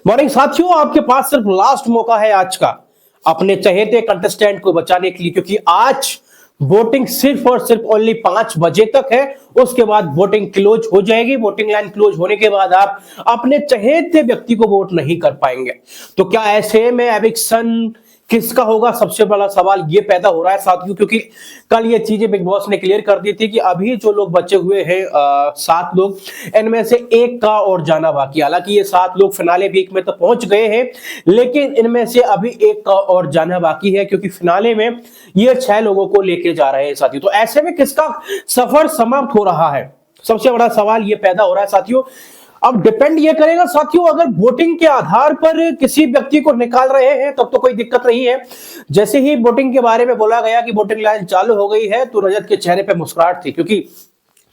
Morning साथियों, आपके पास सिर्फ लास्ट मौका है आज का अपने चहेते कंटेस्टेंट को बचाने के लिए, क्योंकि आज वोटिंग सिर्फ और सिर्फ ओनली 5 बजे तक है। उसके बाद वोटिंग क्लोज हो जाएगी। वोटिंग लाइन क्लोज होने के बाद आप अपने चहेते व्यक्ति को वोट नहीं कर पाएंगे। तो क्या ऐसे में एविक्शन किसका होगा, सबसे बड़ा सवाल ये पैदा हो रहा है साथियों, क्योंकि कल ये चीजें बिग बॉस ने क्लियर कर दी थी कि अभी जो लोग बचे हुए हैं 7 लोग, इनमें से एक का और जाना बाकी। हालांकि ये 7 लोग फिनाले वीक में तो पहुंच गए हैं, लेकिन इनमें से अभी एक का और जाना बाकी है, क्योंकि फिनाले में ये 6 लोगों को लेके जा रहे हैं साथियों। तो ऐसे में किसका सफर समाप्त हो रहा है, सबसे बड़ा सवाल ये पैदा हो रहा है साथियों। अब डिपेंड ये करेगा साथियों, अगर वोटिंग के आधार पर किसी व्यक्ति को निकाल रहे हैं तब तो कोई दिक्कत नहीं है। जैसे ही वोटिंग के बारे में बोला गया कि वोटिंग लाइन चालू हो गई है, तो रजत के चेहरे पे मुस्कुराहट थी, क्योंकि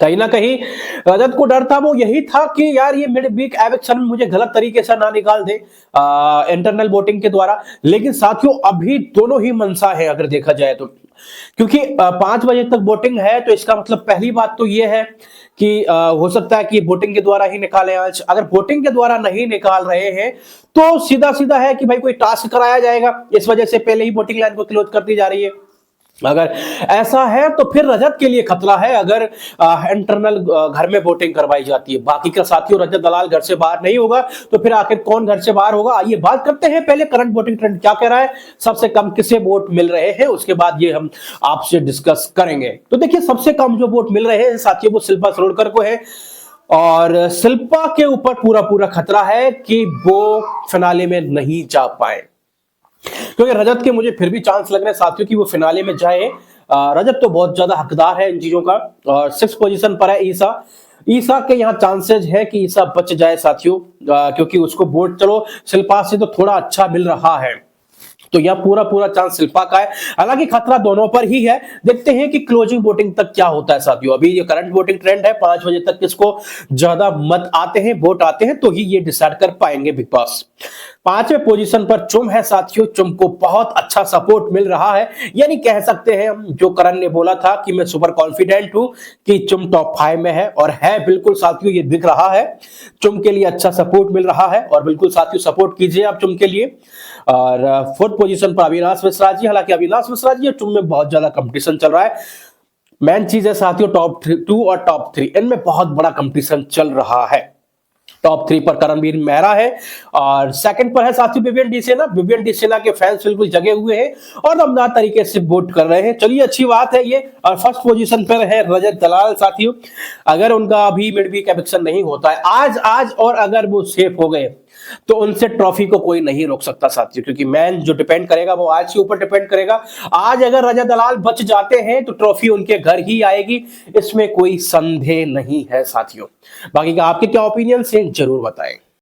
कहीं ना कहीं रजत को डर था, वो यही था कि यार ये मिड वीक एविक्शन में मुझे गलत तरीके से ना निकाल दे इंटरनल वोटिंग के द्वारा। लेकिन साथियों अभी दोनों ही मनसा है अगर देखा जाए तो, क्योंकि 5 बजे तक वोटिंग है। तो इसका मतलब पहली बात तो ये है कि हो सकता है कि वोटिंग के द्वारा ही निकालें आज। अगर वोटिंग के द्वारा नहीं निकाल रहे हैं तो सीधा सीधा है कि भाई कोई टास्क कराया जाएगा, इस वजह से पहले ही वोटिंग लाइन को क्लोज कर दी जा रही है। अगर ऐसा है तो फिर रजत के लिए खतरा है अगर इंटरनल घर में वोटिंग करवाई जाती है। बाकी का साथियों रजत दलाल घर से बाहर नहीं होगा तो फिर आखिर कौन घर से बाहर होगा। आइए बात करते हैं पहले करंट वोटिंग ट्रेंड क्या कह रहा है, सबसे कम किसे वोट मिल रहे हैं, उसके बाद ये हम आपसे डिस्कस करेंगे। तो देखिए सबसे कम जो वोट मिल रहे हैं साथियों वो शिल्पा सरोडकर को है, और शिल्पा के ऊपर पूरा पूरा खतरा है कि वो फिनाले में नहीं जा पाए, क्योंकि रजत के मुझे फिर भी चांस लग रहे हैं साथियों कि वो फिनाले में जाए। रजत तो बहुत ज्यादा हकदार है इन चीजों का, और 6th पोजीशन पर है ईसा के यहाँ चांसेस है कि ईसा बच जाए साथियों, क्योंकि उसको वोट चलो शिल्पा से तो थोड़ा अच्छा मिल रहा है, तो यह पूरा पूरा चांस शिल्पा का है। हालांकि खतरा दोनों पर ही है। देखते हैं कि क्लोजिंग वोटिंग तक क्या होता है साथियों। अभी ये करंट वोटिंग ट्रेंड है, 5 बजे तक किसको ज्यादा मत आते हैं, वोट आते हैं, तो ही ये डिसाइड कर पाएंगे बिग बॉस। 5वें पोजीशन पर चुम है साथियों। चुम को बहुत अच्छा सपोर्ट मिल रहा है, यानी कह सकते हैं हम, जो करण ने बोला था कि मैं सुपर कॉन्फिडेंट हूं कि चुम टॉप 5 में है, और है बिल्कुल साथियों, ये दिख रहा है। चुम के लिए अच्छा सपोर्ट मिल रहा है, और बिल्कुल साथियों सपोर्ट कीजिए आप चुम के लिए। और 4th पोजीशन पर अविनाश मिश्रा जी। हालांकि अविनाश मिश्रा जी और चुम में बहुत ज्यादा कंपटीशन चल रहा है। मेन चीज है साथियों टॉप 2 और टॉप 3, इनमें बहुत बड़ा कंपटीशन चल रहा है। टॉप 3 पर करणवीर मेहरा है, और 2nd पर है साथियों विवियन डी सेना। विवियन डी सेना के फैंस बिल्कुल जगे हुए हैं और दमदार तरीके से वोट कर रहे हैं। चलिए अच्छी बात है ये। और 1st पोजीशन पर है रजत दलाल साथियों। अगर उनका अभी मिड वीक एविक्शन नहीं होता है आज और अगर वो सेफ हो गए तो उनसे ट्रॉफी को कोई नहीं रोक सकता साथियों, क्योंकि मैन जो डिपेंड करेगा वो आज के ऊपर डिपेंड करेगा। आज अगर रजत दलाल बच जाते हैं तो ट्रॉफी उनके घर ही आएगी, इसमें कोई संदेह नहीं है साथियों। बाकी का आपके क्या ओपिनियन है जरूर बताएं।